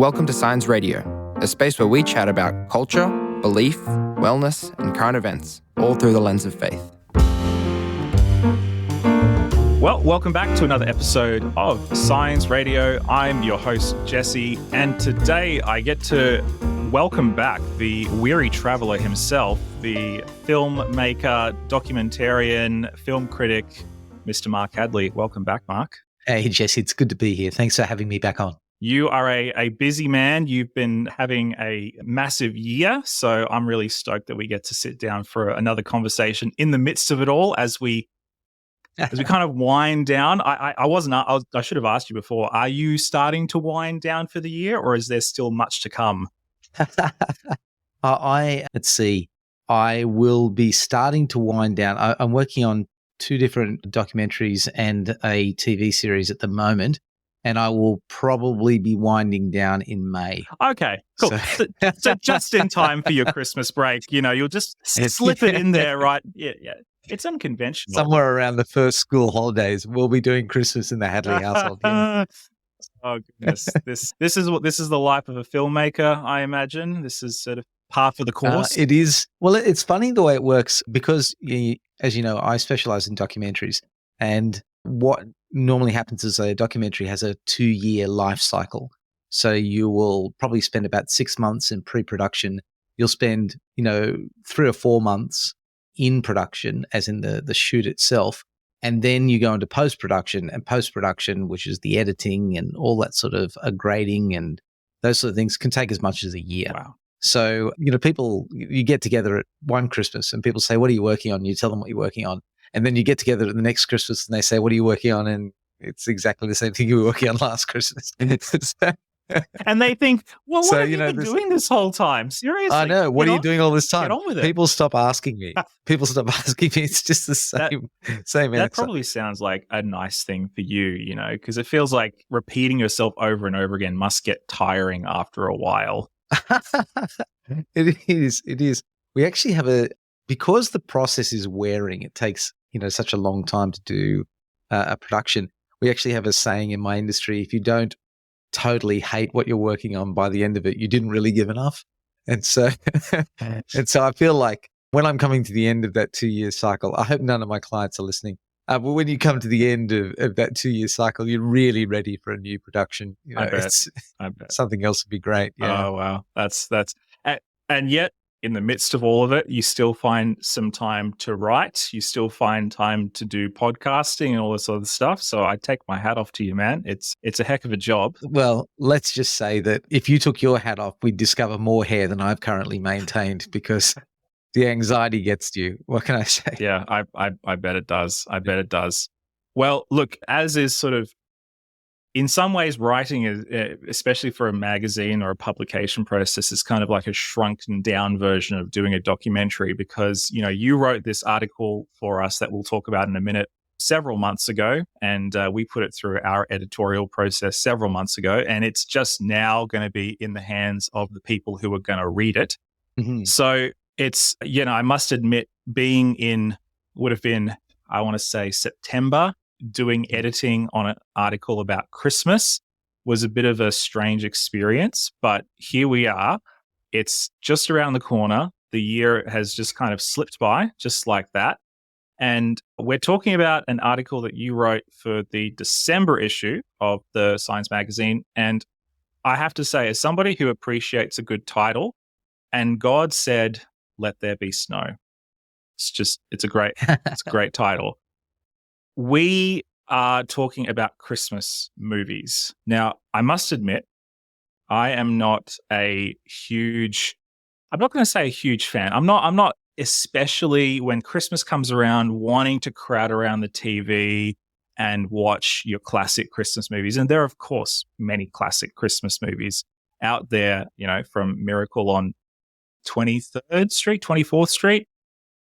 Welcome to Science Radio, a space where we chat about culture, belief, wellness, and current events, all through the lens of faith. Well, welcome back to another episode of Science Radio. I'm your host, Jesse, and today I get to welcome back the weary traveler himself, the filmmaker, documentarian, film critic, Mr. Mark Hadley. Welcome back, Mark. Hey, Jesse, it's good to be here. Thanks for having me back on. You are a busy man. You've been having a massive year, so I'm really stoked that we get to sit down for another conversation in the midst of it all as we kind of wind down. I should have asked you before. Are you starting to wind down for the year, or is there still much to come? Let's see. I will be starting to wind down. I'm working on 2 different documentaries and a TV series at the moment, and I will probably be winding down in May. Okay, cool. So just in time for your Christmas break, you'll just slip it in there, right? Yeah. It's unconventional. Somewhere around the first school holidays, we'll be doing Christmas in the Hadley household. Oh goodness, this is the life of a filmmaker. I imagine this is sort of par for the course. It is. Well, it's funny the way it works because, as you know, I specialize in documentaries, and what normally happens is a documentary has a 2-year life cycle. So you will probably spend about 6 months in pre-production. You'll spend, 3 or 4 months in production, as in the shoot itself. And then you go into post-production, and post-production, which is the editing and all that sort of grading and those sort of things, can take as much as a year. Wow. So, people, you get together at one Christmas and people say, what are you working on? You tell them what you're working on. And then you get together at the next Christmas and they say, what are you working on? And it's exactly the same thing you were working on last Christmas. And they think, well, what have you been doing this whole time? Seriously. I know. What are you doing all this time? Get on with it. People stop asking me. It's just the same answer. That probably sounds like a nice thing for you, because it feels like repeating yourself over and over again must get tiring after a while. It is. We actually have because the process is wearing, it takes, such a long time to do a production. We actually have a saying in my industry: if you don't totally hate what you're working on by the end of it, you didn't really give enough. And so I feel like when I'm coming to the end of that 2-year cycle, I hope none of my clients are listening. But when you come to the end of that 2-year cycle, you're really ready for a new production. I bet. Something else would be great. Yeah. Oh, wow. That's, and yet in the midst of all of it, you still find some time to write. You still find time to do podcasting and all this other stuff. So I take my hat off to you, man. It's a heck of a job. Well, let's just say that if you took your hat off, we'd discover more hair than I've currently maintained because the anxiety gets to you. What can I say? Yeah, I bet it does. I bet it does. Well, look, as is sort of, in some ways, writing is, especially for a magazine or a publication process, is kind of like a shrunken down version of doing a documentary because, you wrote this article for us that we'll talk about in a minute several months ago, and we put it through our editorial process several months ago, and it's just now going to be in the hands of the people who are going to read it. Mm-hmm. So it's, I must admit, would have been, I want to say September, doing editing on an article about Christmas was a bit of a strange experience, but here we are. It's just around the corner. The year has just kind of slipped by, just like that. And we're talking about an article that you wrote for the December issue of the Science magazine. And I have to say, as somebody who appreciates a good title, and God said, "Let there be snow." It's a great title. We are talking about Christmas movies. Now, I must admit, I am not I'm not going to say a huge fan. I'm not, especially when Christmas comes around, wanting to crowd around the TV and watch your classic Christmas movies. And there are, of course, many classic Christmas movies out there, from Miracle on 23rd Street, 24th Street.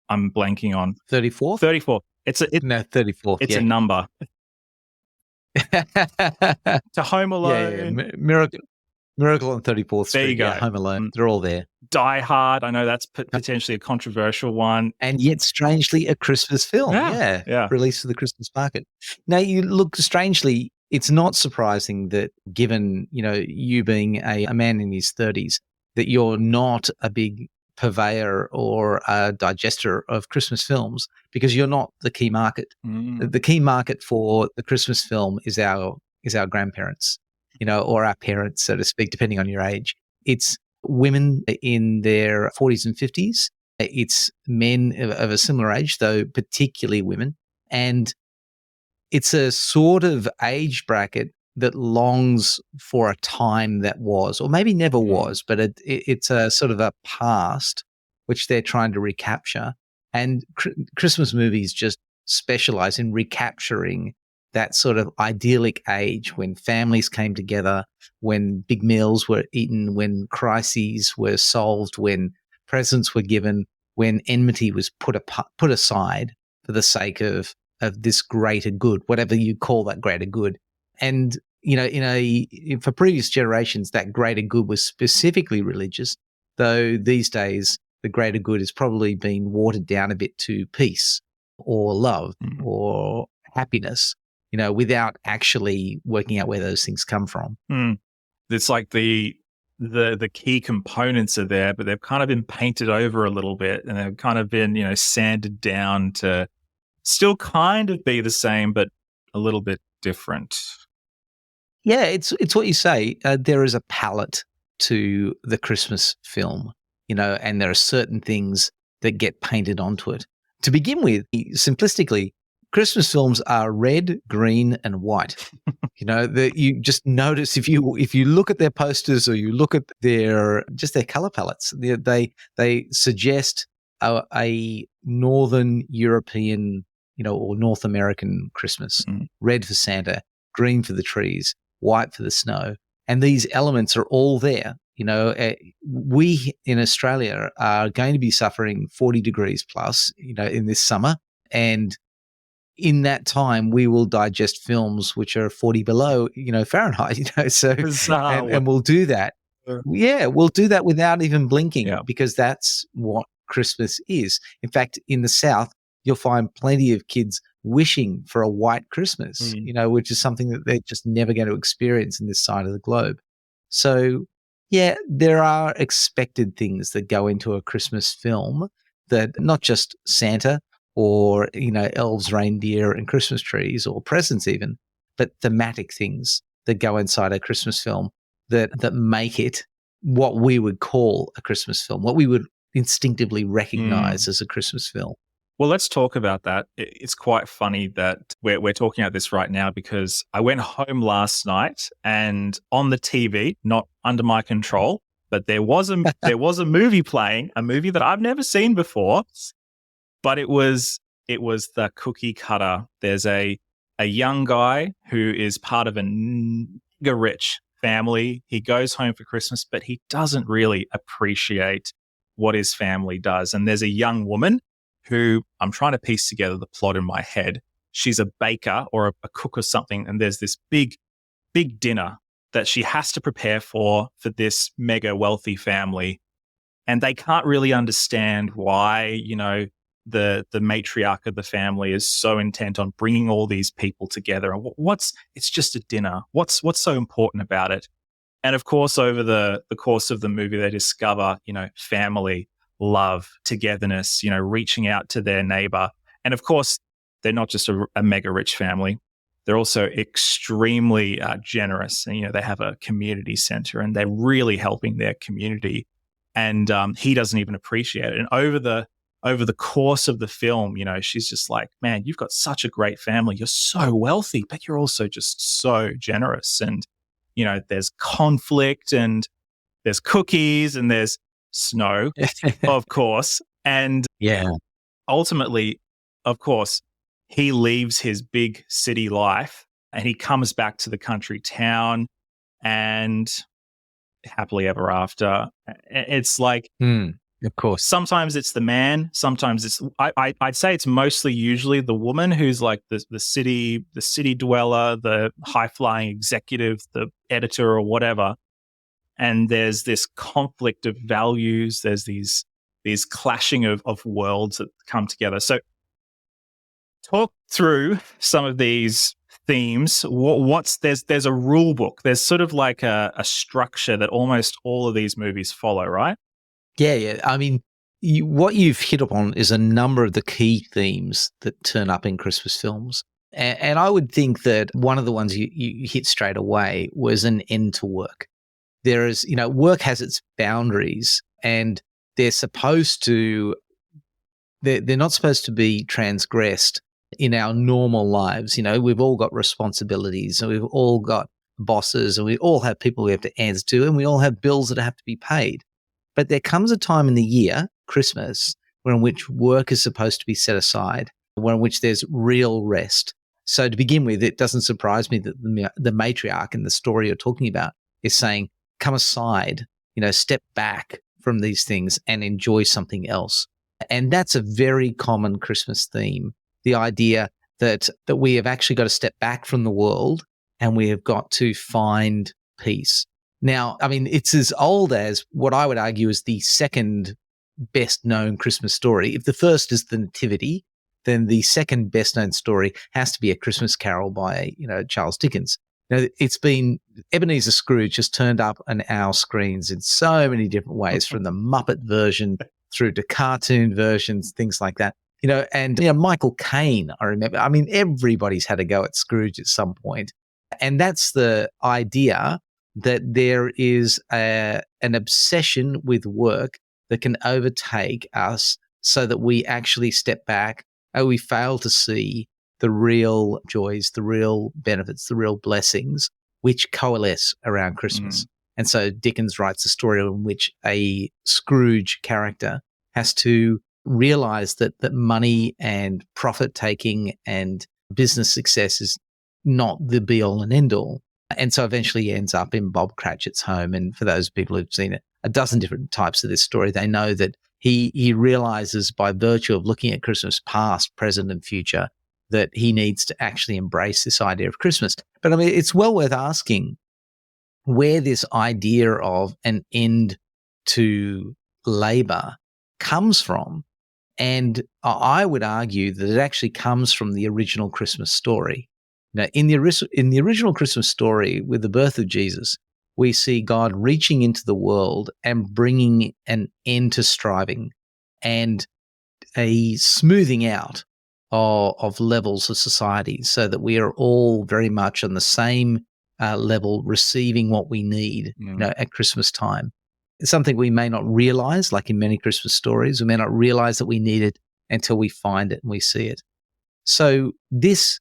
I'm blanking on 34th? 34th. It's 34th. It's a number. To Home Alone. Yeah. Miracle on 34th Street. There you go. Yeah, Home Alone. They're all there. Die Hard. I know that's potentially a controversial one. And yet, strangely, a Christmas film. Yeah. Released for the Christmas market. Now, you look strangely, it's not surprising that given, you being a man in his 30s, that you're not a big purveyor or a digester of Christmas films because you're not the key market. The key market for the Christmas film is our grandparents, or our parents, so to speak, depending on your age. It's women in their 40s and 50s. It's men of a similar age, though particularly women. And it's a sort of age bracket that longs for a time that was, or maybe never was, but it's a sort of a past which they're trying to recapture. And Christmas movies just specialize in recapturing that sort of idyllic age when families came together, when big meals were eaten, when crises were solved, when presents were given, when enmity was put aside for the sake of this greater good, whatever you call that greater good. And, for previous generations, that greater good was specifically religious, though these days the greater good has probably been watered down a bit to peace or love or happiness, without actually working out where those things come from. It's like the key components are there, but they've kind of been painted over a little bit, and they've kind of been, sanded down to still kind of be the same, but a little bit different. Yeah, it's what you say. There is a palette to the Christmas film, and there are certain things that get painted onto it. To begin with, simplistically, Christmas films are red, green, and white. That you just notice if you look at their posters or you look at their color palettes, they suggest a Northern European, or North American Christmas. Red for Santa, green for the trees, white for the snow, and these elements are all there. We in Australia are going to be suffering 40 degrees plus, in this summer, and in that time, we will digest films which are 40 below, Fahrenheit, so, and we'll do that. Yeah, we'll do that without even blinking because that's what Christmas is. In fact, in the South, you'll find plenty of kids wishing for a white Christmas, which is something that they're just never going to experience in this side of the globe. So, yeah, there are expected things that go into a Christmas film that not just Santa or, elves, reindeer, and Christmas trees or presents even, but thematic things that go inside a Christmas film that make it what we would call a Christmas film, what we would instinctively recognize as a Christmas film. Well, let's talk about that. It's quite funny that we're talking about this right now because I went home last night and on the TV, not under my control, but there was a movie playing, a movie that I've never seen before. But it was the cookie cutter. There's a young guy who is part of a mega rich family. He goes home for Christmas, but he doesn't really appreciate what his family does. And there's a young woman who I'm trying to piece together the plot in my head. She's a baker or a cook or something, and there's this big dinner that she has to prepare for this mega wealthy family. And they can't really understand why, the matriarch of the family is so intent on bringing all these people together. And it's just a dinner. What's so important about it? And of course, over the course of the movie, they discover, family, love, togetherness, reaching out to their neighbor. And of course, they're not just a mega rich family. They're also extremely generous. And, they have a community center and they're really helping their community. And he doesn't even appreciate it. And over the course of the film, she's just like, man, you've got such a great family. You're so wealthy, but you're also just so generous. And, there's conflict and there's cookies and there's snow, of course. And ultimately, of course, he leaves his big city life and he comes back to the country town and happily ever after. It's like, of course, sometimes it's the man, sometimes it's I'd say it's mostly usually the woman who's like the city dweller, the high flying executive, the editor or whatever. And there's this conflict of values. There's these clashing of worlds that come together. So talk through some of these themes. There's a rule book. There's sort of like a structure that almost all of these movies follow, right? Yeah. I mean, what you've hit upon is a number of the key themes that turn up in Christmas films. And I would think that one of the ones you hit straight away was an end to work. There is, work has its boundaries, and they're not supposed to be transgressed in our normal lives. We've all got responsibilities, and we've all got bosses, and we all have people we have to answer to, and we all have bills that have to be paid. But there comes a time in the year, Christmas, in which work is supposed to be set aside, in which there's real rest. So to begin with, it doesn't surprise me that the matriarch in the story you're talking about is saying, come aside, step back from these things and enjoy something else. And that's a very common Christmas theme, the idea that we have actually got to step back from the world and we have got to find peace. Now, I mean, it's as old as what I would argue is the second best known Christmas story. If the first is the Nativity, then the second best known story has to be A Christmas Carol by, Charles Dickens. It's been Ebenezer Scrooge has turned up on our screens in so many different ways, from the Muppet version through to cartoon versions, things like that. And Michael Caine, I remember. I mean, everybody's had a go at Scrooge at some point. And that's the idea that there is an obsession with work that can overtake us so that we actually step back and we fail to see the real joys, the real benefits, the real blessings which coalesce around Christmas. And so Dickens writes a story in which a Scrooge character has to realize that money and profit taking and business success is not the be all and end all. And so eventually he ends up in Bob Cratchit's home. And for those people who've seen a dozen different types of this story, they know that he realizes by virtue of looking at Christmas past, present, and future that he needs to actually embrace this idea of Christmas. But I mean, it's well worth asking where this idea of an end to labor comes from. And I would argue that it actually comes from the original Christmas story. Now, in the original Christmas story with the birth of Jesus, we see God reaching into the world and bringing an end to striving and a smoothing out of levels of society so that we are all very much on the same level, receiving what we need at Christmas time. It's something we may not realize, like in many Christmas stories. We may not realize that we need it until we find it and we see it. So this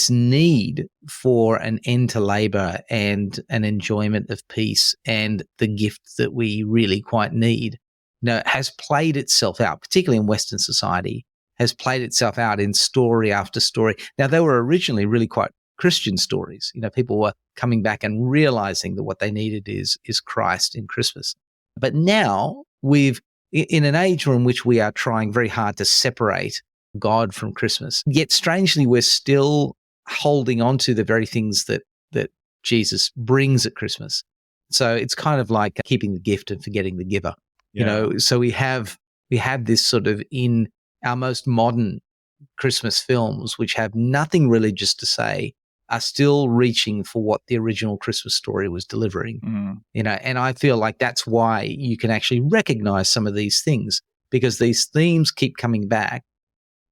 need for an end to labor and an enjoyment of peace and the gift that we really quite need, has played itself out, particularly in Western society, has played itself out in story after story. Now, they were originally really quite Christian stories. People were coming back and realizing that what they needed is Christ in Christmas. But now in an age in which we are trying very hard to separate God from Christmas, yet strangely, we're still holding on to the very things that Jesus brings at Christmas. So it's kind of like keeping the gift and forgetting the giver. So we have this sort of in our most modern Christmas films, which have nothing religious to say, are still reaching for what the original Christmas story was delivering. And I feel like that's why you can actually recognize some of these things, because these themes keep coming back.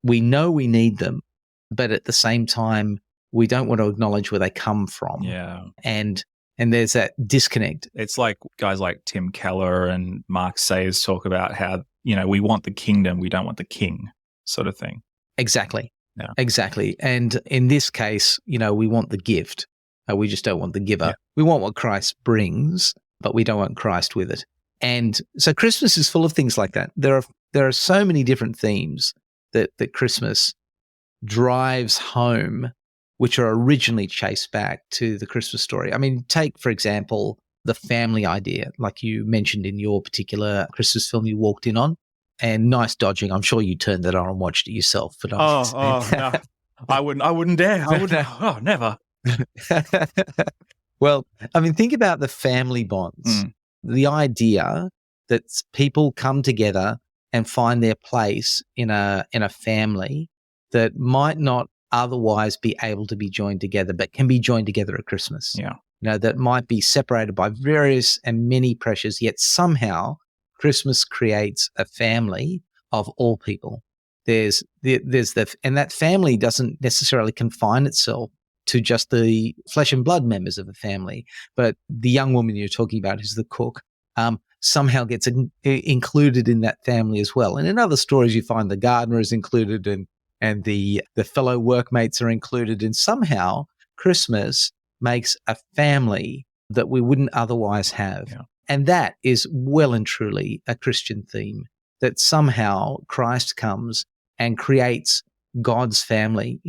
We know we need them, but at the same time, we don't want to acknowledge where they come from. Yeah. And there's that disconnect. It's like guys like Tim Keller and Mark Sayers talk about how, we want the kingdom, we don't want the king, sort of thing. Exactly. Yeah. Exactly. And in this case, we want the gift. We just don't want the giver. Yeah. We want what Christ brings, but we don't want Christ with it. And so Christmas is full of things like that. There are so many different themes that Christmas drives home, which are originally chased back to the Christmas story. I mean, take, for example, the family idea, like you mentioned in your particular Christmas film you walked in on. And nice dodging. I'm sure you turned that on and watched it yourself. But no. I wouldn't dare. I wouldn't. Oh, never. Well, I mean, think about the family bonds. The idea that people come together and find their place in a family that might not otherwise be able to be joined together, but can be joined together at Christmas. Yeah. That might be separated by various and many pressures, yet somehow Christmas creates a family of all people. And that family doesn't necessarily confine itself to just the flesh and blood members of the family, but the young woman you're talking about, who's the cook, somehow gets included in that family as well. And in other stories, you find the gardener is included, and the fellow workmates are included, and somehow Christmas makes a family that we wouldn't otherwise have. Yeah. And that is well and truly a Christian theme, that somehow Christ comes and creates God's family,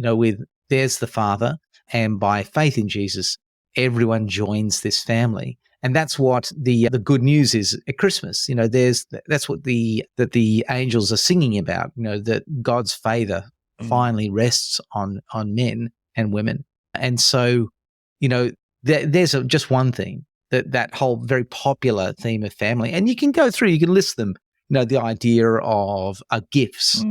there's the Father, and by faith in Jesus, everyone joins this family. And that's what the good news is at Christmas. That's what the angels are singing about, that God's favor finally rests on men and women. And so, there's just one theme, that whole very popular theme of family. And you can go through, you can list them, the idea of gifts,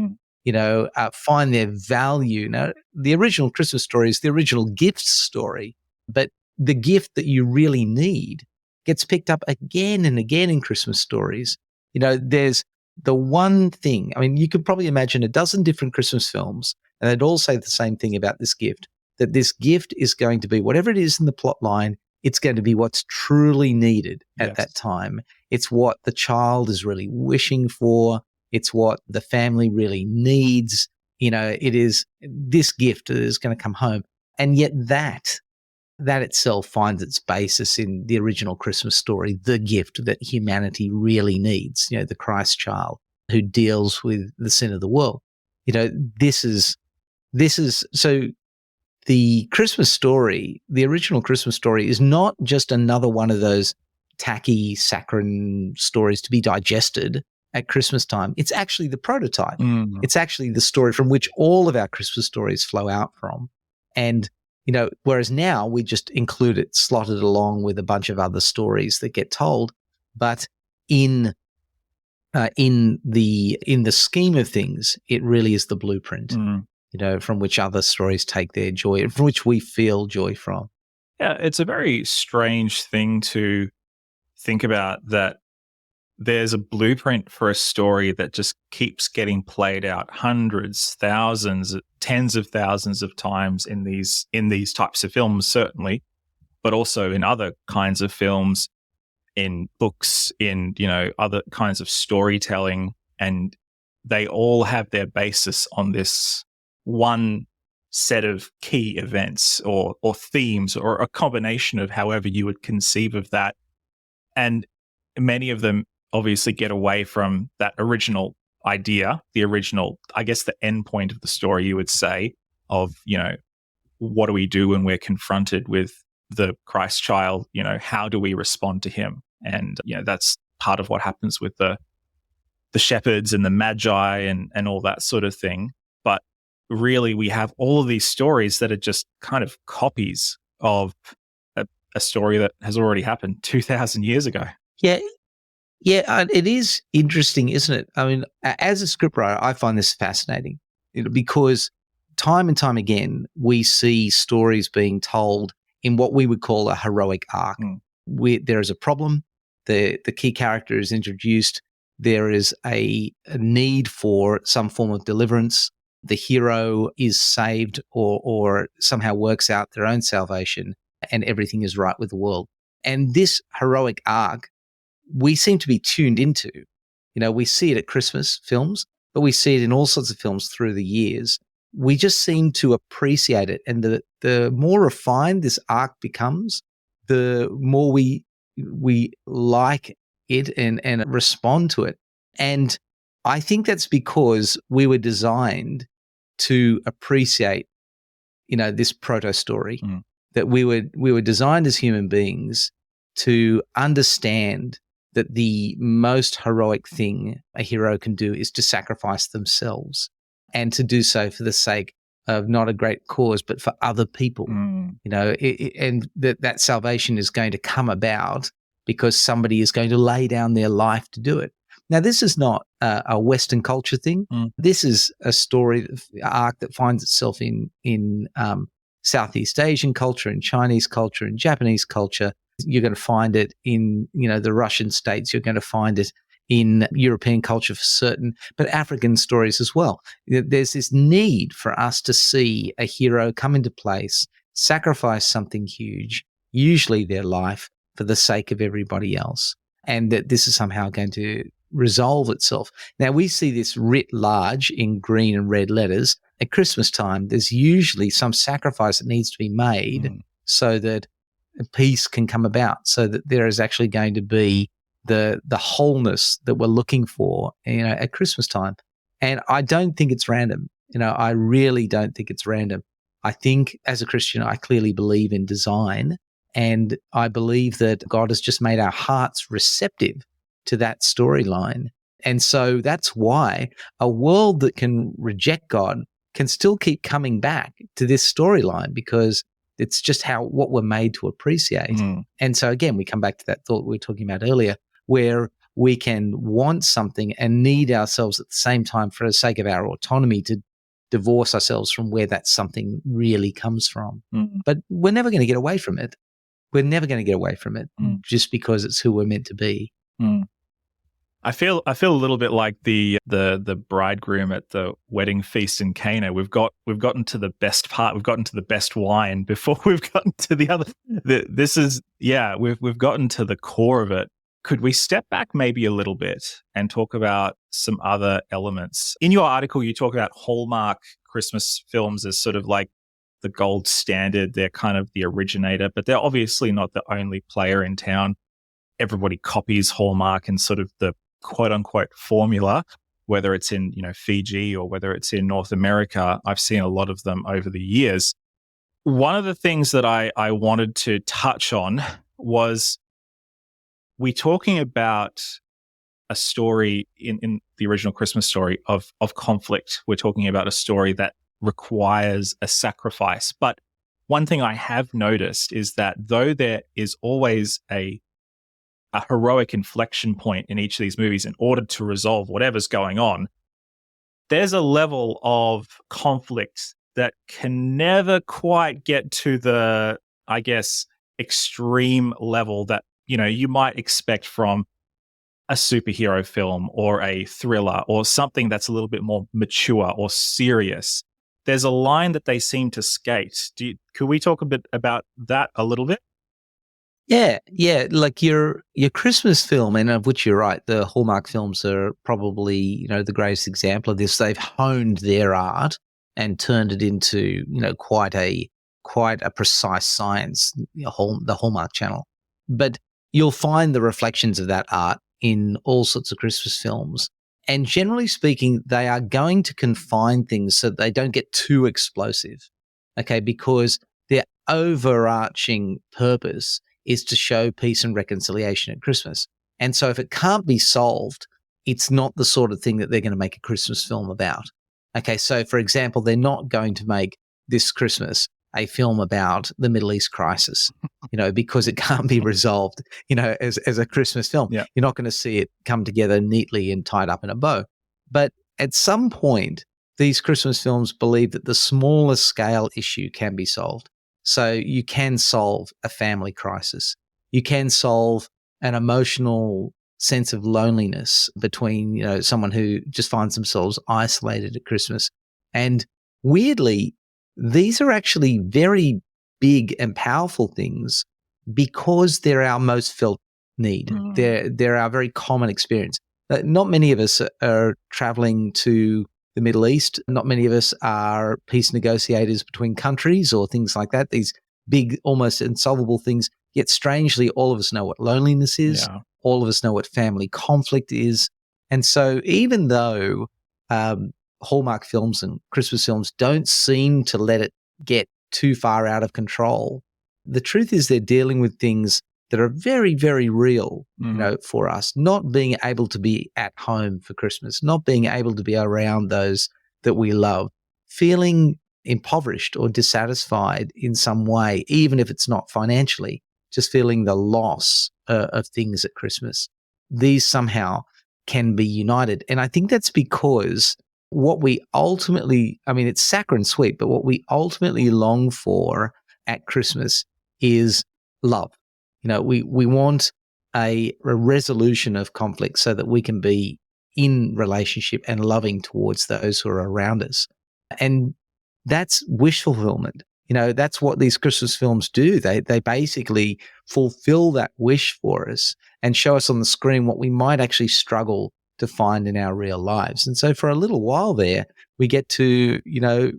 find their value. Now, the original Christmas story is the original gift story, but the gift that you really need gets picked up again and again in Christmas stories. There's the one thing, you could probably imagine a dozen different Christmas films, and they'd all say the same thing about this gift, that this gift is going to be whatever it is in the plot line, it's going to be what's truly needed at that time. It's what the child is really wishing for. It's what the family really needs. It is this gift that is going to come home. And yet that itself finds its basis in the original Christmas story, the gift that humanity really needs, the Christ child who deals with the sin of the world. This is so the Christmas story, the original Christmas story, is not just another one of those tacky saccharine stories to be digested at Christmas time. It's actually the prototype. It's actually the story from which all of our Christmas stories flow out from. And whereas now we just include it slotted along with a bunch of other stories that get told, but in the scheme of things, it really is the blueprint, from which other stories take their joy, from which we feel joy from. Yeah, it's a very strange thing to think about, that there's a blueprint for a story that just keeps getting played out hundreds, thousands, tens of thousands of times in these types of films, certainly, but also in other kinds of films, in books, in other kinds of storytelling, and they all have their basis on this one set of key events or themes, or a combination of however you would conceive of that. And many of them obviously get away from that original idea, the original, I guess, the end point of the story, you would say, of, what do we do when we're confronted with the Christ child? How do we respond to him? And, that's part of what happens with the shepherds and the magi and all that sort of thing. But really, we have all of these stories that are just kind of copies of a story that has already happened 2,000 years ago. Yeah. Yeah, it is interesting, isn't it? As a scriptwriter, I find this fascinating, because time and time again, we see stories being told in what we would call a heroic arc. There is a problem, the key character is introduced, there is a need for some form of deliverance, the hero is saved or somehow works out their own salvation, and everything is right with the world. And this heroic arc, we seem to be tuned into. We see it at Christmas films, but we see it in all sorts of films through the years. We just seem to appreciate it. And the more refined this arc becomes, the more we like it and respond to it. And I think that's because we were designed to appreciate, this proto story, that we were designed as human beings to understand that the most heroic thing a hero can do is to sacrifice themselves, and to do so for the sake of not a great cause, but for other people. And that salvation is going to come about because somebody is going to lay down their life to do it. Now, this is not a Western culture thing. This is a story arc that finds itself in Southeast Asian culture, in Chinese culture, in Japanese culture. You're going to find it in, the Russian states. You're going to find it in European culture for certain, but African stories as well. There's this need for us to see a hero come into place, sacrifice something huge, usually their life, for the sake of everybody else, and that this is somehow going to resolve itself. Now, we see this writ large in green and red letters. At Christmas time, there's usually some sacrifice that needs to be made so that peace can come about, so that there is actually going to be the wholeness that we're looking for, at Christmas time. And I don't think it's random. I really don't think it's random. I think as a Christian, I clearly believe in design, and I believe that God has just made our hearts receptive to that storyline. And so that's why a world that can reject God can still keep coming back to this storyline, because it's just what we're made to appreciate. And so again, we come back to that thought we were talking about earlier, where we can want something and need ourselves at the same time, for the sake of our autonomy, to divorce ourselves from where that something really comes from. But we're never going to get away from it. We're never going to get away from it just because it's who we're meant to be. I feel a little bit like the bridegroom at the wedding feast in Cana. We've gotten to the best part. We've gotten to the best wine before we've gotten to the other. We've gotten to the core of it. Could we step back maybe a little bit and talk about some other elements? In your article, you talk about Hallmark Christmas films as sort of like the gold standard. They're kind of the originator, but they're obviously not the only player in town. Everybody copies Hallmark and sort of the quote unquote formula, whether it's in, Fiji or whether it's in North America. I've seen a lot of them over the years. One of the things that I wanted to touch on was, we talking about a story in the original Christmas story of conflict. We're talking about a story that requires a sacrifice. But one thing I have noticed is that though there is always a heroic inflection point in each of these movies in order to resolve whatever's going on, there's a level of conflict that can never quite get to the, I guess, extreme level that, you might expect from a superhero film or a thriller or something that's a little bit more mature or serious. There's a line that they seem to skate. Could we talk a bit about that a little bit? Yeah. Like your Christmas film, and of which you're right, the Hallmark films are probably, the greatest example of this. They've honed their art and turned it into, quite a precise science, the Hallmark Channel. But you'll find the reflections of that art in all sorts of Christmas films. And generally speaking, they are going to confine things so that they don't get too explosive, okay? Because their overarching purpose is to show peace and reconciliation at Christmas. And so if it can't be solved, it's not the sort of thing that they're going to make a Christmas film about. Okay, so for example, they're not going to make this Christmas a film about the Middle East crisis, because it can't be resolved, as a Christmas film. Yeah. You're not going to see it come together neatly and tied up in a bow. But at some point, these Christmas films believe that the smallest scale issue can be solved. So you can solve a family crisis. You can solve an emotional sense of loneliness between, someone who just finds themselves isolated at Christmas. And weirdly, these are actually very big and powerful things because they're our most felt need. They're our very common experience. Not many of us are traveling to the Middle East. Not many of us are peace negotiators between countries or things like that. These big, almost insolvable things. Yet strangely, all of us know what loneliness is. Yeah. All of us know what family conflict is. And so even though Hallmark films and Christmas films don't seem to let it get too far out of control, the truth is they're dealing with things that are very, very real, for us. Not being able to be at home for Christmas, not being able to be around those that we love, feeling impoverished or dissatisfied in some way, even if it's not financially, just feeling the loss of things at Christmas. These somehow can be united. And I think that's because what we ultimately, I mean, it's saccharine-sweet, but what we ultimately long for at Christmas is love. We want a resolution of conflict so that we can be in relationship and loving towards those who are around us. And that's wish fulfillment. That's what these Christmas films do. They basically fulfill that wish for us and show us on the screen what we might actually struggle to find in our real lives. And so for a little while there, we get to,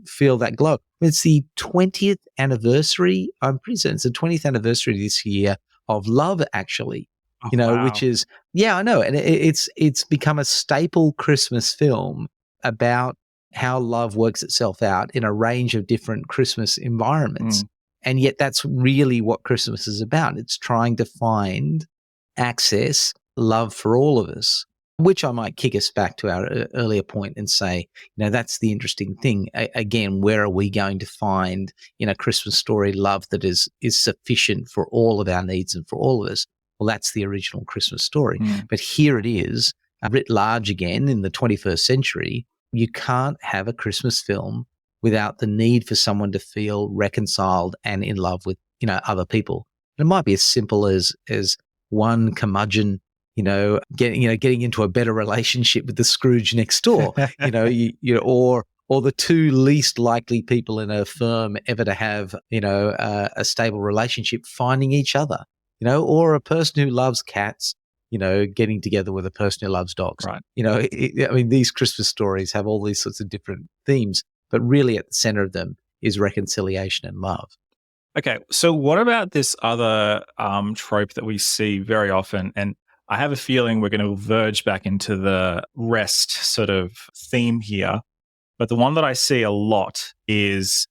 feel that glow. It's the 20th anniversary. I'm pretty certain it's the 20th anniversary this year of Love, actually. Oh, wow. Which is, yeah, I know. And it's become a staple Christmas film about how love works itself out in a range of different Christmas environments. And yet that's really what Christmas is about. It's trying to find access, love for all of us, which I might kick us back to our earlier point and say, that's the interesting thing. Again, where are we going to find in a Christmas story love that is sufficient for all of our needs and for all of us? Well, that's the original Christmas story. But here it is, writ large again in the 21st century. You can't have a Christmas film without the need for someone to feel reconciled and in love with, other people. And it might be as simple as one curmudgeon, getting into a better relationship with the Scrooge next door, or the two least likely people in a firm ever to have, a stable relationship finding each other, or a person who loves cats, getting together with a person who loves dogs. Right. These Christmas stories have all these sorts of different themes, but really at the center of them is reconciliation and love. Okay, so what about this other trope that we see very often? And I have a feeling we're going to verge back into the rest sort of theme here. But the one that I see a lot is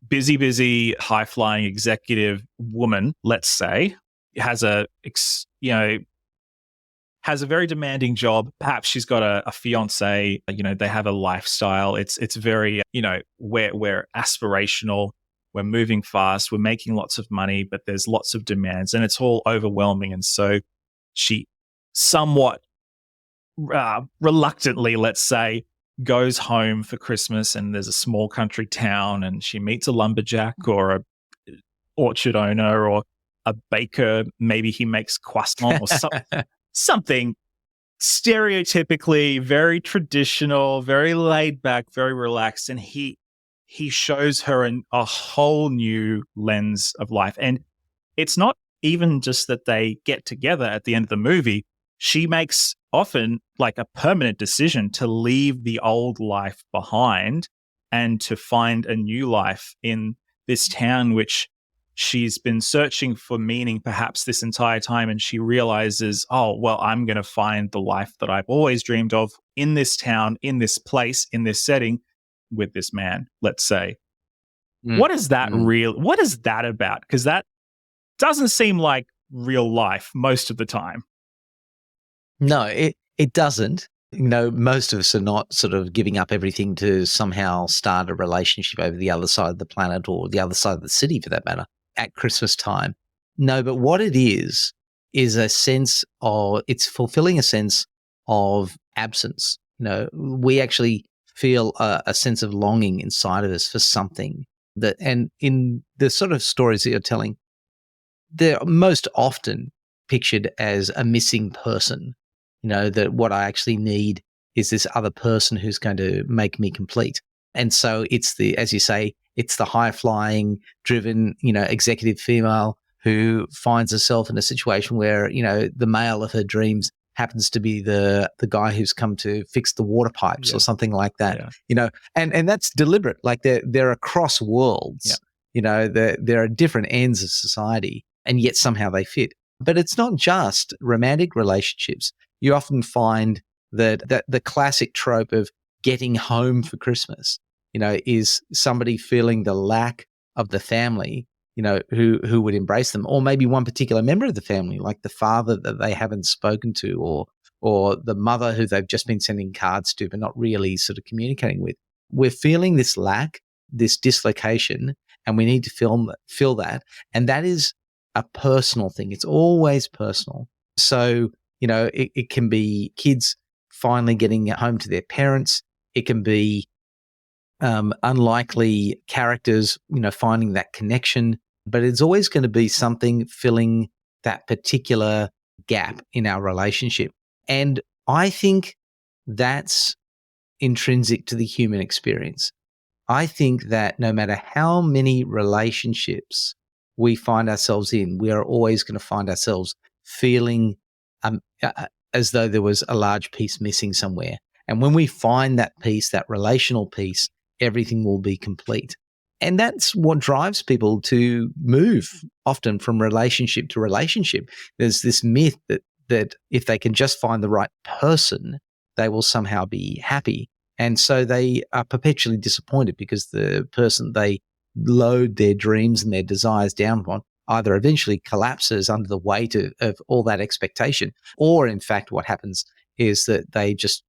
busy, high-flying executive woman, let's say, has a very demanding job. Perhaps she's got a fiance, they have a lifestyle. It's very, we're aspirational. We're moving fast. We're making lots of money, but there's lots of demands and it's all overwhelming. And so she somewhat reluctantly, let's say, goes home for Christmas and there's a small country town and she meets a lumberjack or a orchard owner or a baker. Maybe he makes croissant or something stereotypically very traditional, very laid back, very relaxed. And he shows her a whole new lens of life. And it's not even just that they get together at the end of the movie. She makes often like a permanent decision to leave the old life behind and to find a new life in this town, which she's been searching for meaning perhaps this entire time. And she realizes, oh, well, I'm going to find the life that I've always dreamed of in this town, in this place, in this setting with this man, let's say. What is that what is that about? Because that doesn't seem like real life most of the time. No, it doesn't. Most of us are not sort of giving up everything to somehow start a relationship over the other side of the planet or the other side of the city for that matter at Christmas time. No, but what it is a sense of, it's fulfilling a sense of absence. We actually feel a sense of longing inside of us for something that, and in the sort of stories that you're telling, they're most often pictured as a missing person. That what I actually need is this other person who's going to make me complete. And so it's as you say, it's the high flying, driven, executive female who finds herself in a situation where, the male of her dreams happens to be the guy who's come to fix the water pipes or something like that. And that's deliberate. Like they're across worlds. There are different ends of society, and yet somehow they fit. But it's not just romantic relationships. You often find that the classic trope of getting home for Christmas, is somebody feeling the lack of the family, who would embrace them, or maybe one particular member of the family, like the father that they haven't spoken to, or the mother who they've just been sending cards to but not really sort of communicating with. We're feeling this lack, this dislocation, and we need to fill that. And that is a personal thing. It's always personal. So It can be kids finally getting home to their parents. It can be unlikely characters, finding that connection. But it's always going to be something filling that particular gap in our relationship. And I think that's intrinsic to the human experience. I think that no matter how many relationships we find ourselves in, we are always going to find ourselves feeling as though there was a large piece missing somewhere. And when we find that piece, that relational piece, everything will be complete. And that's what drives people to move often from relationship to relationship. There's this myth that if they can just find the right person, they will somehow be happy. And so they are perpetually disappointed because the person they load their dreams and their desires down on either eventually collapses under the weight of all that expectation, or in fact, what happens is that they just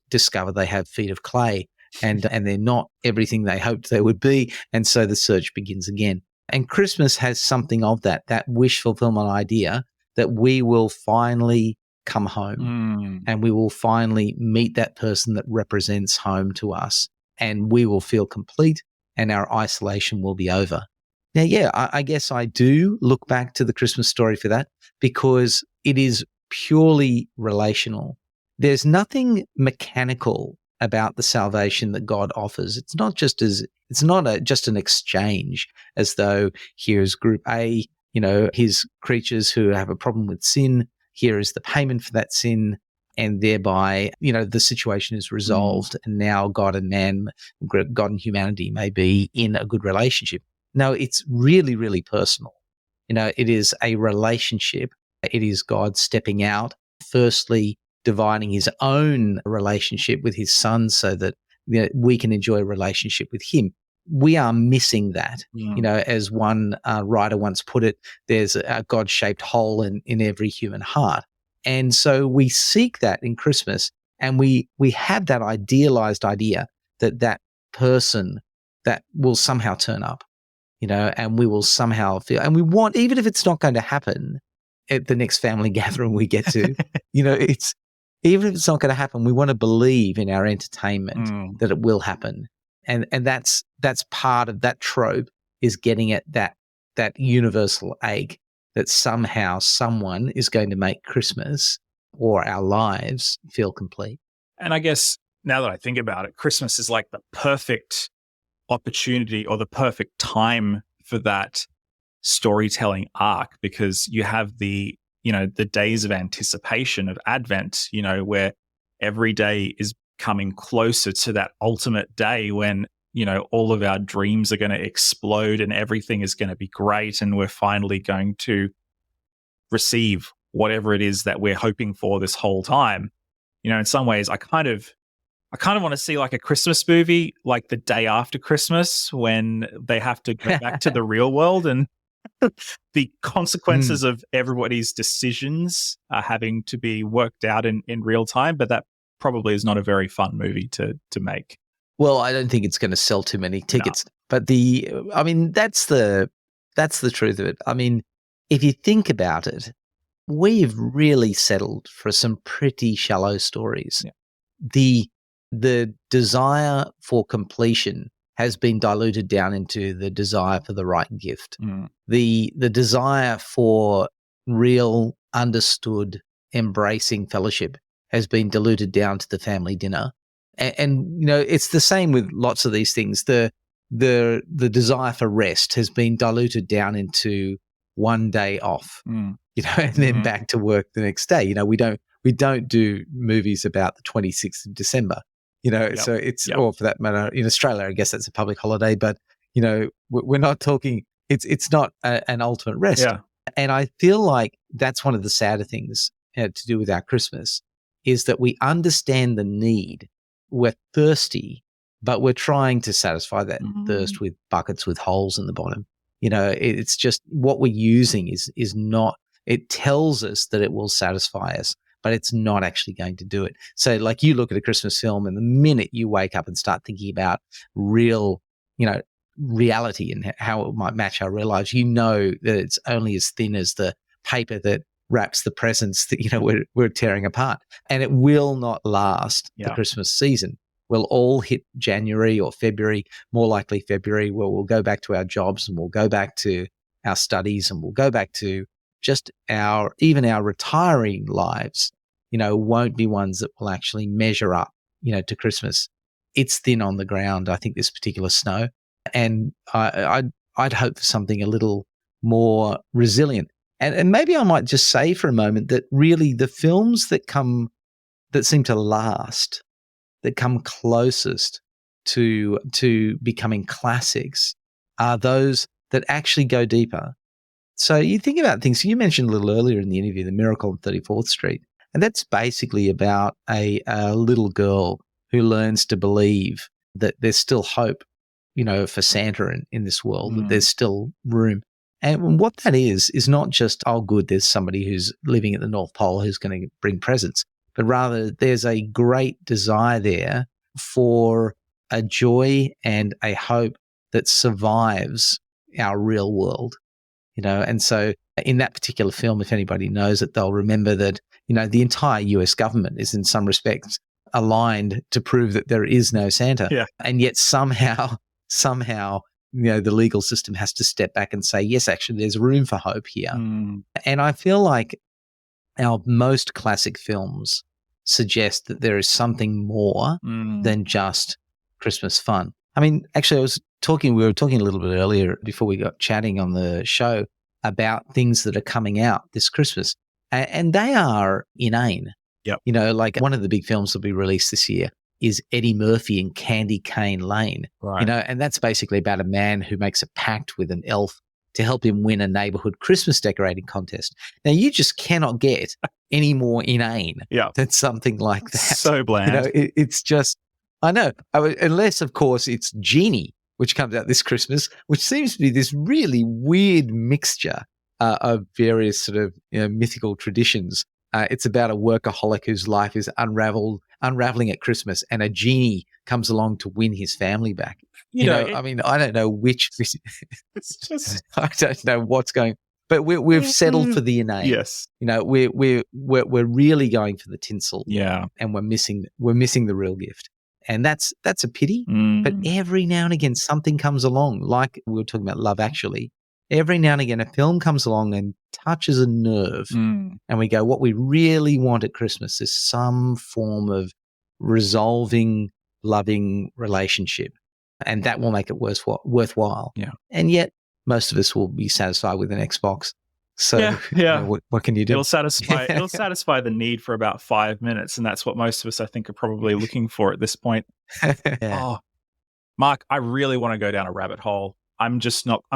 discover they have feet of clay and they're not everything they hoped they would be. And so the search begins again. And Christmas has something of that wish fulfillment idea that we will finally come home and we will finally meet that person that represents home to us, and we will feel complete and our isolation will be over. Now, yeah, I guess I do look back to the Christmas story for that because it is purely relational. There's nothing mechanical about the salvation that God offers. It's not just just an exchange as though here's group A, his creatures who have a problem with sin. Here is the payment for that sin. And thereby, the situation is resolved. And now God and humanity may be in a good relationship. No, it's really, really personal. It is a relationship. It is God stepping out, firstly, dividing his own relationship with his son so that we can enjoy a relationship with him. We are missing that. As one writer once put it, there's a God-shaped hole in every human heart. And so we seek that in Christmas, and we have that idealized idea that person that will somehow turn up, and we will somehow feel, and we want, even if it's not going to happen at the next family gathering we get to, it's, even if it's not going to happen, we want to believe in our entertainment that it will happen. And that's part of that trope, is getting at that universal ache that somehow someone is going to make Christmas or our lives feel complete. And I guess now that I think about it, Christmas is like the perfect opportunity or the perfect time for that storytelling arc, because you have the days of anticipation of Advent, where every day is coming closer to that ultimate day when, all of our dreams are going to explode and everything is going to be great. And we're finally going to receive whatever it is that we're hoping for this whole time. In some ways, I kind of want to see like a Christmas movie, like the day after Christmas, when they have to go back to the real world and the consequences of everybody's decisions are having to be worked out in real time. But that probably is not a very fun movie to make. Well, I don't think it's going to sell too many tickets. No. But that's the truth of it. I mean, if you think about it, we've really settled for some pretty shallow stories. Yeah. The desire for completion has been diluted down into the desire for the right gift. The desire for real, understood, embracing fellowship has been diluted down to the family dinner. And it's the same with lots of these things. The desire for rest has been diluted down into one day off, and then back to work the next day. We don't do movies about the 26th of December. So it's, or for that matter, in Australia, I guess that's a public holiday, but, we're not talking, it's not an ultimate rest. Yeah. And I feel like that's one of the sadder things to do with our Christmas, is that we understand the need. We're thirsty, but we're trying to satisfy that thirst with buckets with holes in the bottom. It's just what we're using is not, it tells us that it will satisfy us, but it's not actually going to do it. So like you look at a Christmas film, and the minute you wake up and start thinking about real, reality and how it might match our real lives, that it's only as thin as the paper that wraps the presents that, we're tearing apart. And it will not last the Yeah. Christmas season. We'll all hit January or February, more likely February, where we'll go back to our jobs and we'll go back to our studies and we'll go back to just even our retiring lives, won't be ones that will actually measure up, to Christmas. It's thin on the ground, I think, this particular snow. And I'd hope for something a little more resilient. And maybe I might just say for a moment that really the films that seem to last, that come closest to becoming classics, are those that actually go deeper. So you think about things, you mentioned a little earlier in the interview, The Miracle on 34th Street, and that's basically about a little girl who learns to believe that there's still hope, for Santa in this world, that there's still room. And what that is not just, oh, good, there's somebody who's living at the North Pole who's going to bring presents, but rather there's a great desire there for a joy and a hope that survives our real world, And so in that particular film, if anybody knows it, they'll remember that, the entire US government is in some respects aligned to prove that there is no Santa. Yeah. And yet somehow, the legal system has to step back and say, yes, actually, there's room for hope here. And I feel like our most classic films suggest that there is something more than just Christmas fun. I mean, actually, we were talking a little bit earlier before we got chatting on the show about things that are coming out this Christmas, and they are inane. Yep. Like one of the big films that'll be released this year is Eddie Murphy in Candy Cane Lane. Right. And that's basically about a man who makes a pact with an elf to help him win a neighborhood Christmas decorating contest. Now, you just cannot get any more inane than something like that. So bland. It's just, I know, unless, of course, it's Genie, which comes out this Christmas, which seems to be this really weird mixture of various sort of mythical traditions. It's about a workaholic whose life is unraveling at Christmas, and a genie comes along to win his family back. I don't know which. It's just, I don't know what's going. But we've settled for the inane. Yes. We're really going for the tinsel. Yeah. And we're missing the real gift. And that's a pity. But every now and again, something comes along, like we were talking about Love Actually. Every now and again, a film comes along and touches a nerve. And we go, what we really want at Christmas is some form of resolving, loving relationship. And that will make it worthwhile. Yeah. And yet, most of us will be satisfied with an Xbox. So what can you do? It'll satisfy the need for about 5 minutes. And that's what most of us, I think, are probably looking for at this point. Oh, Mark, I really want to go down a rabbit hole. I'm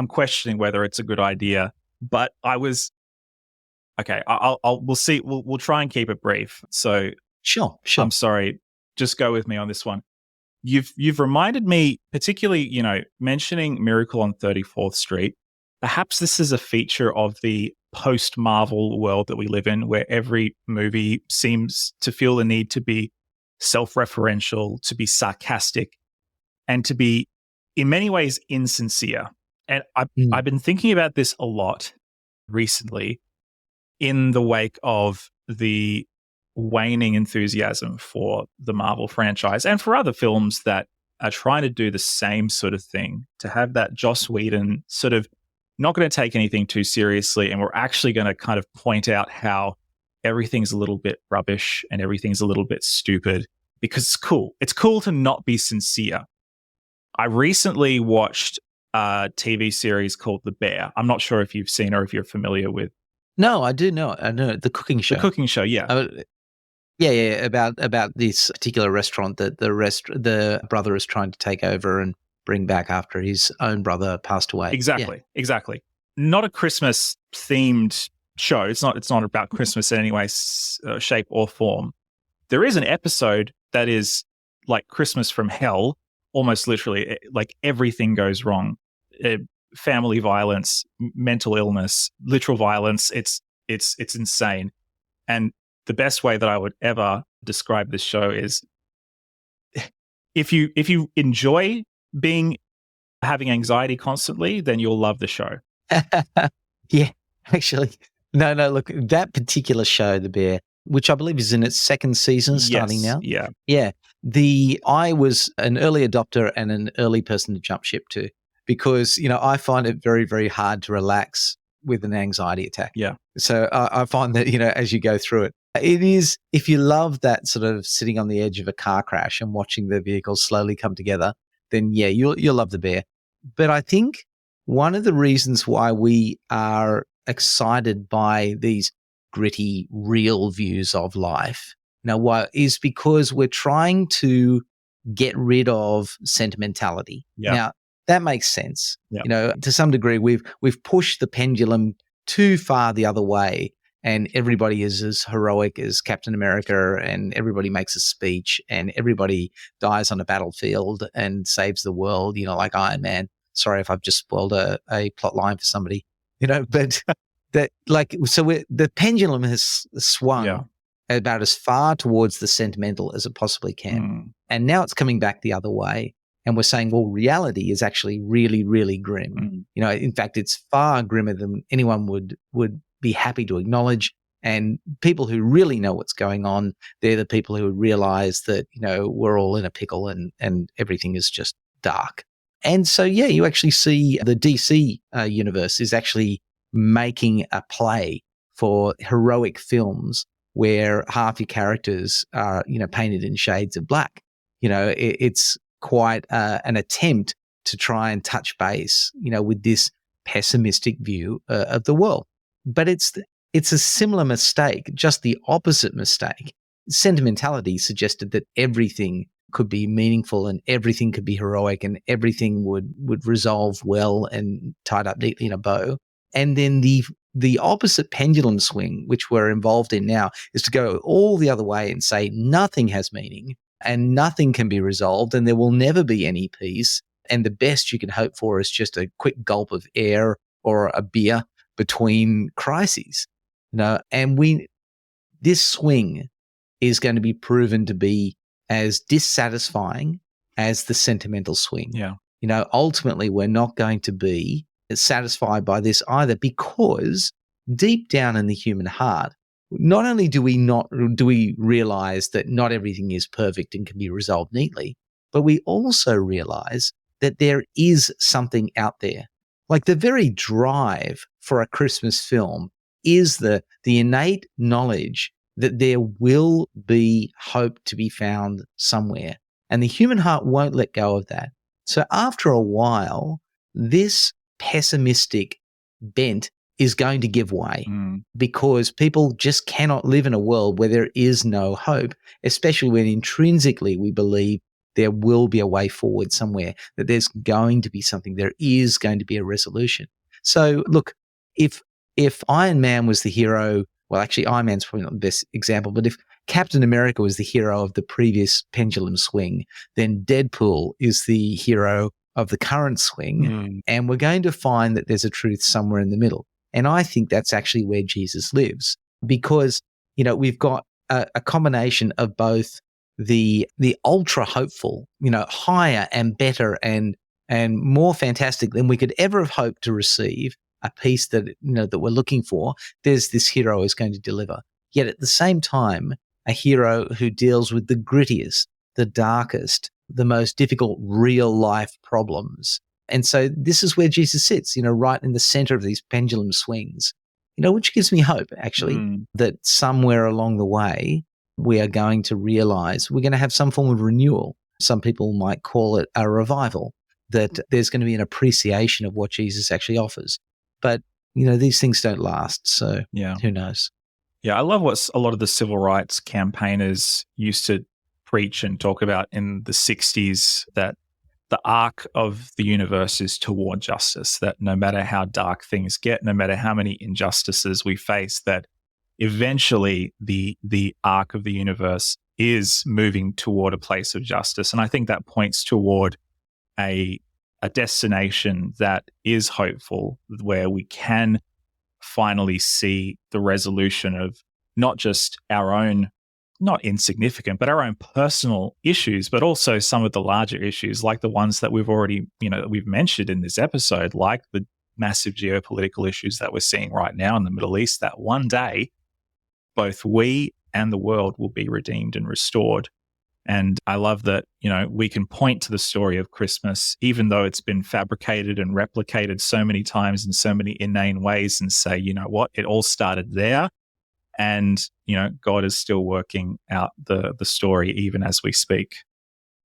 questioning whether it's a good idea, but okay, we'll see. We'll try and keep it brief. So sure. I'm sorry. Just go with me on this one. You've reminded me, particularly, mentioning Miracle on 34th Street. Perhaps this is a feature of the post-Marvel world that we live in, where every movie seems to feel the need to be self-referential, to be sarcastic, and to be, in many ways, insincere. And I've been thinking about this a lot recently in the wake of the waning enthusiasm for the Marvel franchise and for other films that are trying to do the same sort of thing, to have that Joss Whedon sort of not going to take anything too seriously, and we're actually going to kind of point out how everything's a little bit rubbish and everything's a little bit stupid because it's cool. It's cool to not be sincere. I recently watched a TV series called The Bear. I'm not sure if you've seen or if you're familiar with. No, I do know. I know the cooking show. The cooking show, yeah. Yeah, about this particular restaurant that the brother is trying to take over and bring back after his own brother passed away. Exactly. Not a Christmas themed show. It's not about Christmas in any way, shape or form. There is an episode that is like Christmas from hell, almost literally. Like everything goes wrong. Family violence, mental illness, literal violence. It's insane. And the best way that I would ever describe this show is if you enjoy having anxiety constantly, then you'll love the show. Yeah, actually, No, look, that particular show, The Bear, which I believe is in its second season starting Yes, now. yeah. Yeah. I was an early adopter and an early person to jump ship to because, I find it very, very hard to relax with an anxiety attack. Yeah. So I find that, as you go through it is, if you love that sort of sitting on the edge of a car crash and watching the vehicles slowly come together, then yeah, you'll love The Bear. But I think one of the reasons why we are excited by these gritty, real views of life why is because we're trying to get rid of sentimentality. Yeah. Now, that makes sense. Yeah. To some degree, we've pushed the pendulum too far the other way, and everybody is as heroic as Captain America, and everybody makes a speech, and everybody dies on a battlefield and saves the world, like Iron Man. Sorry if I've just spoiled a plot line for somebody, but the pendulum has swung about as far towards the sentimental as it possibly can. And now it's coming back the other way. And we're saying, well, reality is actually really, really grim. In fact, it's far grimmer than anyone would be happy to acknowledge. And people who really know what's going on, they're the people who realize that, we're all in a pickle and everything is just dark. And so, yeah, you actually see the DC universe is actually making a play for heroic films where half your characters are, painted in shades of black. It's quite an attempt to try and touch base, with this pessimistic view of the world. But it's a similar mistake, just the opposite mistake. Sentimentality suggested that everything could be meaningful and everything could be heroic and everything would resolve well and tied up neatly in a bow. And then the opposite pendulum swing, which we're involved in now, is to go all the other way and say nothing has meaning and nothing can be resolved and there will never be any peace. And the best you can hope for is just a quick gulp of air or a beer between crises. And this swing is going to be proven to be as dissatisfying as the sentimental swing. Yeah. Ultimately, we're not going to be satisfied by this either, because deep down in the human heart, not only do we realize that not everything is perfect and can be resolved neatly, but we also realize that there is something out there. Like the very drive for a Christmas film is the innate knowledge that there will be hope to be found somewhere. And the human heart won't let go of that. So after a while, this pessimistic bent is going to give way because people just cannot live in a world where there is no hope, especially when intrinsically we believe there will be a way forward somewhere, that there's going to be something, there is going to be a resolution. So look, if Iron Man was the hero, well, actually Iron Man's probably not the best example, but if Captain America was the hero of the previous pendulum swing, then Deadpool is the hero of the current swing, and we're going to find that there's a truth somewhere in the middle. And I think that's actually where Jesus lives, because, we've got a combination of both the ultra hopeful, higher and better and more fantastic than we could ever have hoped to receive, a peace that, that we're looking for. There's this hero who's going to deliver. Yet at the same time, a hero who deals with the grittiest, the darkest, the most difficult real life problems. And so this is where Jesus sits, right in the center of these pendulum swings, which gives me hope, actually, that somewhere along the way, we are going to realize we're going to have some form of renewal. Some people might call it a revival, that there's going to be an appreciation of what Jesus actually offers. But, these things don't last. So who knows? Yeah, I love what a lot of the civil rights campaigners used to preach and talk about in the 60s, that the arc of the universe is toward justice, that no matter how dark things get, no matter how many injustices we face, that eventually the arc of the universe is moving toward a place of justice. And I think that points toward a destination that is hopeful, where we can finally see the resolution of not just our own, not insignificant, but our own personal issues, but also some of the larger issues, like the ones that we've already, we've mentioned in this episode, like the massive geopolitical issues that we're seeing right now in the Middle East, that one day both we and the world will be redeemed and restored. And I love that, we can point to the story of Christmas, even though it's been fabricated and replicated so many times in so many inane ways, and say, you know what, it all started there. And, God is still working out the story even as we speak.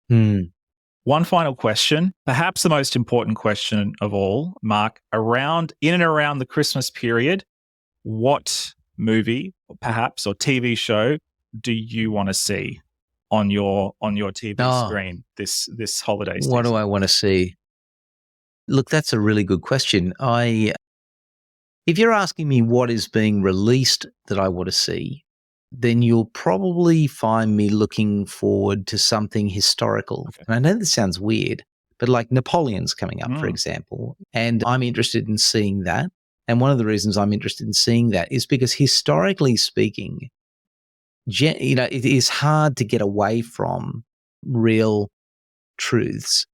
One final question, perhaps the most important question of all, Mark, in and around the Christmas period, what movie, perhaps, or TV show do you want to see on your TV screen this holiday season? What do I want to see? Look, that's a really good question. If you're asking me what is being released that I want to see, then you'll probably find me looking forward to something historical. Okay. And I know this sounds weird, but like Napoleon's coming up, for example, and I'm interested in seeing that. And one of the reasons I'm interested in seeing that is because historically speaking, it is hard to get away from real truths.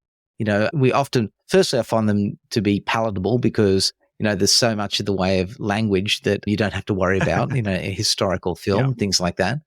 We often, firstly, I find them to be palatable because, there's so much of the way of language that you don't have to worry about, a historical film, things like that.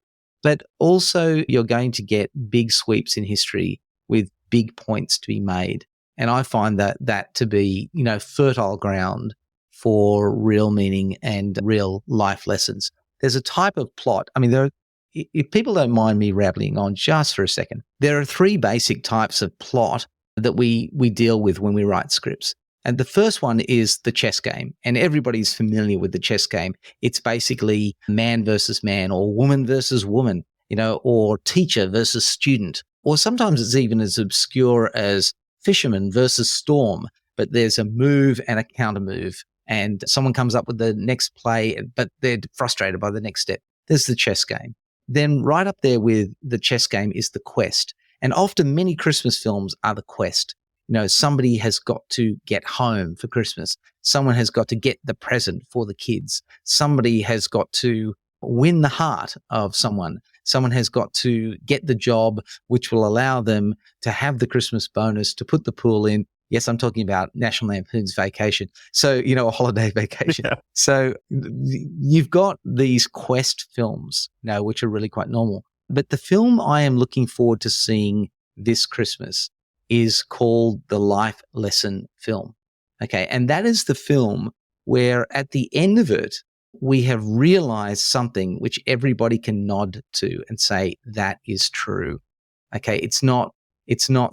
But also you're going to get big sweeps in history with big points to be made. And I find that to be, fertile ground for real meaning and real life lessons. There's a type of plot. I mean, if people don't mind me rambling on just for a second, there are three basic types of plot that we deal with when we write scripts. And the first one is the chess game. And everybody's familiar with the chess game. It's basically man versus man, or woman versus woman, or teacher versus student. Or sometimes it's even as obscure as fisherman versus storm. But there's a move and a counter move. And someone comes up with the next play, but they're frustrated by the next step. There's the chess game. Then right up there with the chess game is the quest. And often many Christmas films are the quest. Somebody has got to get home for Christmas. Someone has got to get the present for the kids. Somebody has got to win the heart of someone. Someone has got to get the job which will allow them to have the Christmas bonus, to put the pool in. Yes, I'm talking about National Lampoon's Vacation. So, a holiday vacation. Yeah. So you've got these quest films now, which are really quite normal. But the film I am looking forward to seeing this Christmas is called the Life Lesson film. Okay. And that is the film where at the end of it, we have realized something which everybody can nod to and say, that is true. Okay. It's not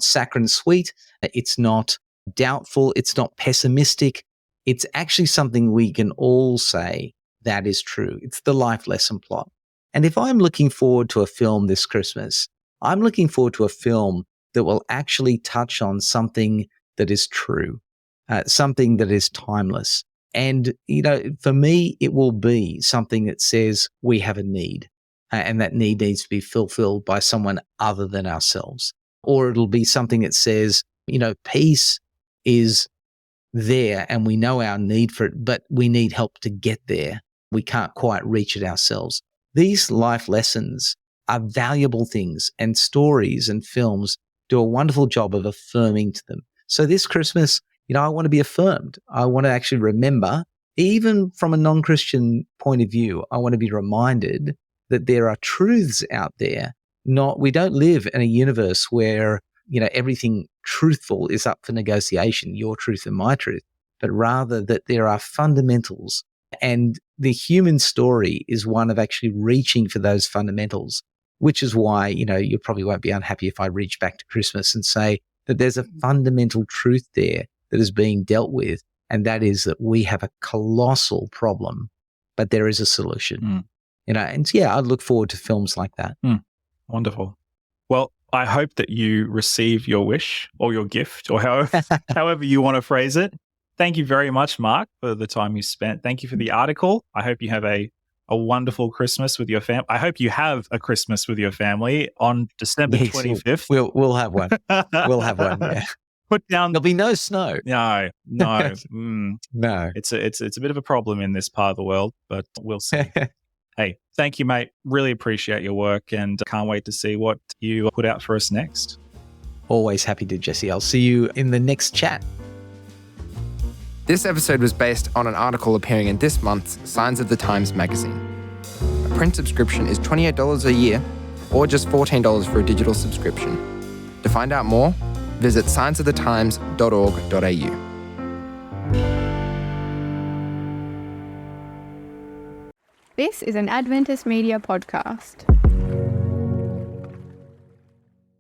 saccharine-sweet. It's not doubtful. It's not pessimistic. It's actually something we can all say that is true. It's the life lesson plot. And if I'm looking forward to a film this Christmas, I'm looking forward to a film that will actually touch on something that is true, something that is timeless. And, for me, it will be something that says we have a need, and that need needs to be fulfilled by someone other than ourselves. Or it'll be something that says, peace is there and we know our need for it, but we need help to get there. We can't quite reach it ourselves. These life lessons are valuable things, and stories and films do a wonderful job of affirming to them. So this Christmas, I want to be affirmed. I want to actually remember, even from a non-Christian point of view, I want to be reminded that there are truths out there. We don't live in a universe where, everything truthful is up for negotiation, your truth and my truth, but rather that there are fundamentals. And the human story is one of actually reaching for those fundamentals, which is why, you probably won't be unhappy if I reach back to Christmas and say that there's a fundamental truth there that is being dealt with. And that is that we have a colossal problem, but there is a solution. I look forward to films like that. Wonderful. Well, I hope that you receive your wish or your gift, or however you want to phrase it. Thank you very much, Mark, for the time you spent. Thank you for the article. I hope you have a wonderful Christmas with your family. I hope you have a Christmas with your family on December 25th. We'll have one. We'll have one. Yeah. Put down. There'll be no snow. No. No. It's a bit of a problem in this part of the world, but we'll see. Hey, thank you, mate. Really appreciate your work, and can't wait to see what you put out for us next. Always happy to, Jesse. I'll see you in the next chat. This episode was based on an article appearing in this month's Signs of the Times magazine. A print subscription is $28 a year, or just $14 for a digital subscription. To find out more, visit signsofthetimes.org.au. This is an Adventist Media podcast.